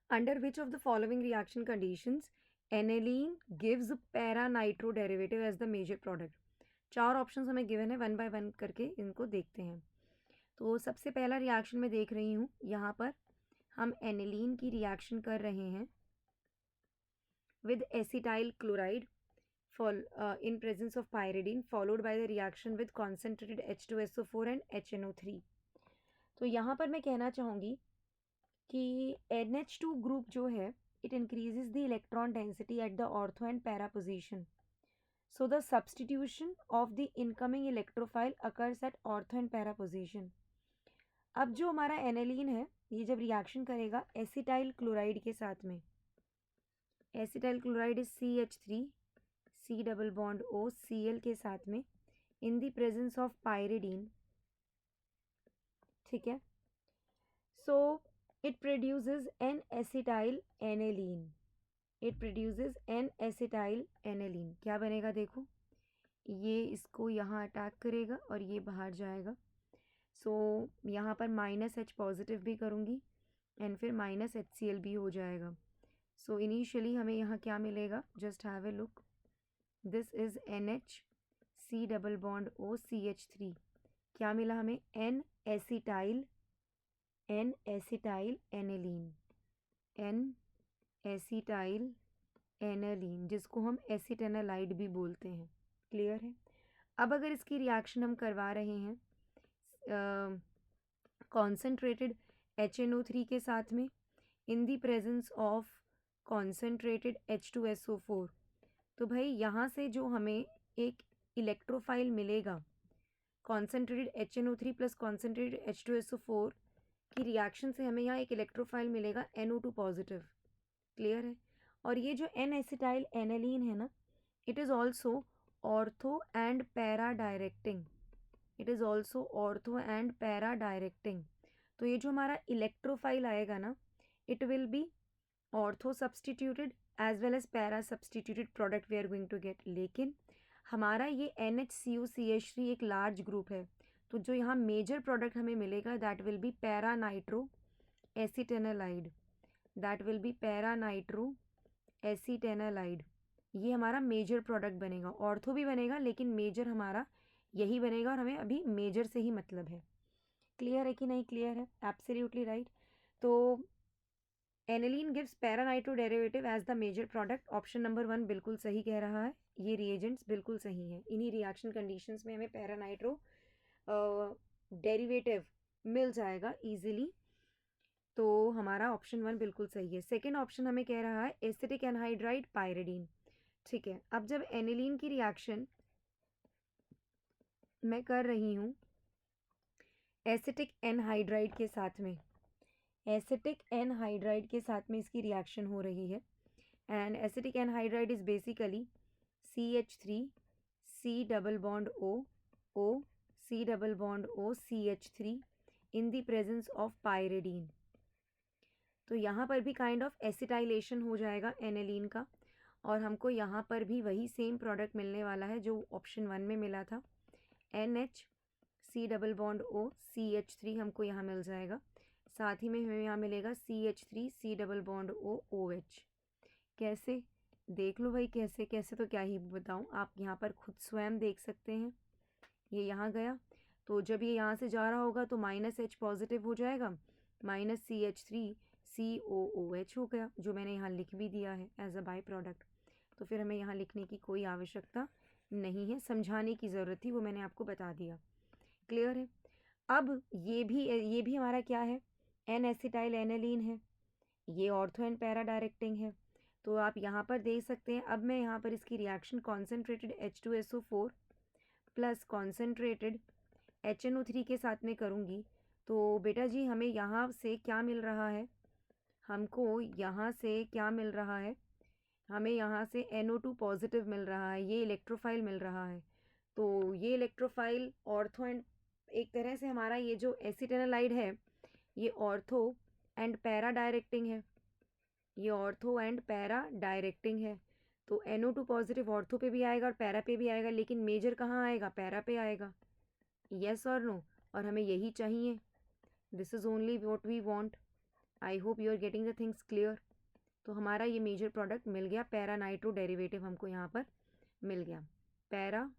Under which of the following reaction conditions aniline gives para nitro derivative as the major product? चार options हमें given है, one by one करके इनको देखते हैं। तो सबसे पहला रिएक्शन मैं देख रही हूँ, यहाँ पर हम एनिलीन की रिएक्शन कर रहे हैं with acetyl chloride in presence of pyridine followed by the reaction with concentrated H2SO4 and HNO3। तो यहाँ पर मैं कहना चाहूँगी कि NH2 ग्रुप जो है it increases the electron density at the ortho and para position. So the substitution of the incoming electrophile occurs at ortho and para position. अब जो हमारा एनिलीन है ये जब रिएक्शन करेगा एसिटाइल क्लोराइड के साथ में, acetyl chloride is CH3 C double bond O Cl के साथ में in the presence of pyridine, ठीक है। So it produces N acetyl aniline, it produces N acetyl aniline. क्या बनेगा देखो, ये इसको यहाँ अटैक करेगा और ये बाहर जाएगा। सो यहाँ पर -H पॉजिटिव भी करूँगी एंड फिर -HCl भी हो जाएगा। सो इनिशियली हमें यहाँ क्या मिलेगा, just have a look, this is NH C double bond O CH3। क्या मिला हमें, N acetyl aniline, N acetyl aniline, जिसको हम एसिटेनालाइड भी बोलते हैं। क्लियर है। अब अगर इसकी रिएक्शन हम करवा रहे हैं कॉन्सेंट्रेटेड HNO3 के साथ में in the presence of concentrated H2SO4, तो भाई यहाँ से जो हमें एक इलेक्ट्रोफाइल मिलेगा concentrated HNO3 plus concentrated H2SO4 की रिएक्शन से हमें यहाँ एक इलेक्ट्रोफाइल मिलेगा NO2 पॉजिटिव। क्लियर है। और ये जो एन एसिटाइल एनिलीन है ना, it is also ortho and para directing, it is also ortho and para directing. तो ये जो हमारा इलेक्ट्रोफाइल आएगा ना, it will be ortho substituted as well as para substituted product we are going to get. लेकिन हमारा ये NHCOCH3 एक लार्ज ग्रुप है, तो जो यहाँ मेजर प्रोडक्ट हमें मिलेगा that will be para nitro acetanilide, that will be para nitro acetanilide. ये हमारा मेजर प्रोडक्ट बनेगा, ऑर्थो भी बनेगा लेकिन मेजर हमारा यही बनेगा और हमें अभी मेजर से ही मतलब है। क्लियर है कि नहीं क्लियर है, एब्सोल्युटली राइट। तो aniline gives para nitro derivative as the major product, option number 1 बिल्कुल सही कह रहा है, ये रिएजेंट्स बिल्कुल सही हैं। इन्हीं रिएक्शन कंडीशंस में हमें पैरा नाइट्रो डेरिवेटिव मिल जाएगा इजीली, तो हमारा ऑप्शन 1 बिल्कुल सही है। सेकेंड ऑप्शन हमें कह रहा है एसिटिक एनहाइड्राइड पायरिडीन, ठीक है। अब जब एनिलीन की रिएक्शन मैं कर रही हूँ एसिटिक एनहाइड्राइड के साथ में, एसिटिक एनहाइड्राइड के साथ में इसकी रिएक्शन हो रही है and acetic anhydride is basically CH3 C double bond O C double bond O CH3 in the presence of pyridine. तो यहाँ पर भी काइंड ऑफ एसिटाइलेशन हो जाएगा एनिलीन का और हमको यहाँ पर भी वही सेम प्रोडक्ट मिलने वाला है जो ऑप्शन 1 में मिला था, NH C double bond O CH3 हमको यहाँ मिल जाएगा। साथ ही में हमें यहाँ मिलेगा CH3 C double bond O OH। कैसे देख लो भाई, कैसे कैसे तो क्या ही बताऊँ, आप यहाँ पर खुद स्वयं देख सकते हैं। ये यहाँ गया तो जब ये यहाँ से जा रहा होगा तो -H पॉजिटिव हो जाएगा, -CH3 COOH हो गया, जो मैंने यहाँ लिख भी दिया है एज अ बाय प्रोडक्ट। तो फिर हमें यहाँ लिखने की कोई आवश्यकता नहीं है, समझाने की ज़रूरत थी, वो मैंने आपको बता दिया। क्लियर है। अब ये भी हमारा क्या है, एन एसिटाइल एनिलीन है, ये ऑर्थो एंड पैरा डायरेक्टिंग है। तो आप यहाँ पर देख सकते हैं, अब मैं यहाँ पर इसकी reaction concentrated H2SO4 plus concentrated HNO3 के साथ में करूँगी। तो बेटा जी हमें यहाँ से क्या मिल रहा है, हमको यहाँ से क्या मिल रहा है, हमें यहाँ से NO2 पॉजिटिव मिल रहा है, ये इलेक्ट्रोफाइल मिल रहा है। तो ये इलेक्ट्रोफाइल ऑर्थो एंड, एक तरह से हमारा ये जो एसिटेनालाइड है ये ऑर्थो एंड पैरा डायरेक्टिंग है, ये ऑर्थो एंड पैरा डायरेक्टिंग है। तो NO2 पॉजिटिव ऑर्थो पे भी आएगा और पैरा पे भी आएगा, लेकिन मेजर कहाँ आएगा, पैरा पे आएगा। यस और नो, और हमें यही चाहिए, this is only what we want. I hope you are getting the things clear. तो हमारा ये मेजर प्रोडक्ट मिल गया, पैरा नाइट्रो डेरिवेटिव हमको यहाँ पर मिल गया, पैरा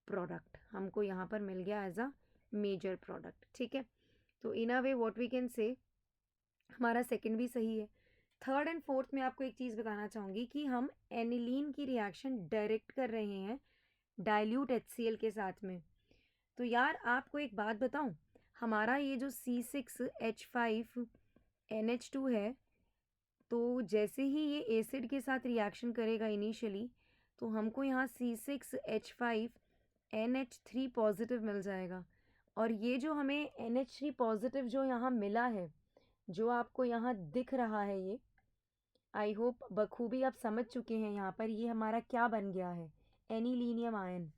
प्रोडक्ट हमको यहाँ पर मिल गया एज अ मेजर प्रोडक्ट। ठीक है, तो in a way what we can say हमारा सेकंड भी सही है। थर्ड एंड फोर्थ में आपको एक चीज़ बताना चाहूँगी कि हम एनिलीन की रिएक्शन डायरेक्ट कर रहे हैं डाइल्यूट HCl के साथ में। तो यार आपको एक बात बताऊं, हमारा ये जो C6H5NH2 है, तो जैसे ही ये एसिड के साथ रिएक्शन करेगा इनिशियली, तो हमको यहाँ C6H5NH3 पॉजिटिव मिल जाएगा। और ये जो हमें NH3 पॉजिटिव जो यहाँ मिला है, जो आपको यहाँ दिख रहा है, ये आई होप बखूबी आप समझ चुके हैं। यहाँ पर ये हमारा क्या बन गया है, एनिलीनियम आयन।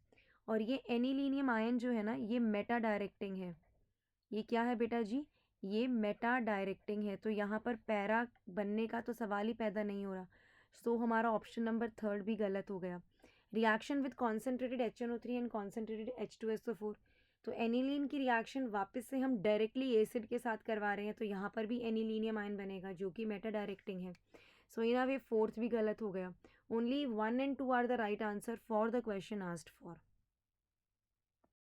और ये एनिलीनियम आयन जो है ना, ये मेटा डायरेक्टिंग है। ये क्या है बेटा जी, ये मेटा डायरेक्टिंग है। तो यहाँ पर पैरा बनने का तो सवाल ही पैदा नहीं हो रहा। सो हमारा ऑप्शन नंबर थर्ड भी गलत हो गया। Reaction with concentrated HNO3 and concentrated H2SO4। तो एनिलीन की रिएक्शन वापस से हम डायरेक्टली एसिड के साथ करवा रहे हैं, तो यहाँ पर भी एनिलीनियम आयन बनेगा जो कि मेटा डायरेक्टिंग है। सो इन अ वे फोर्थ भी गलत हो गया। Only 1 and 2 are the right answer for the question asked for.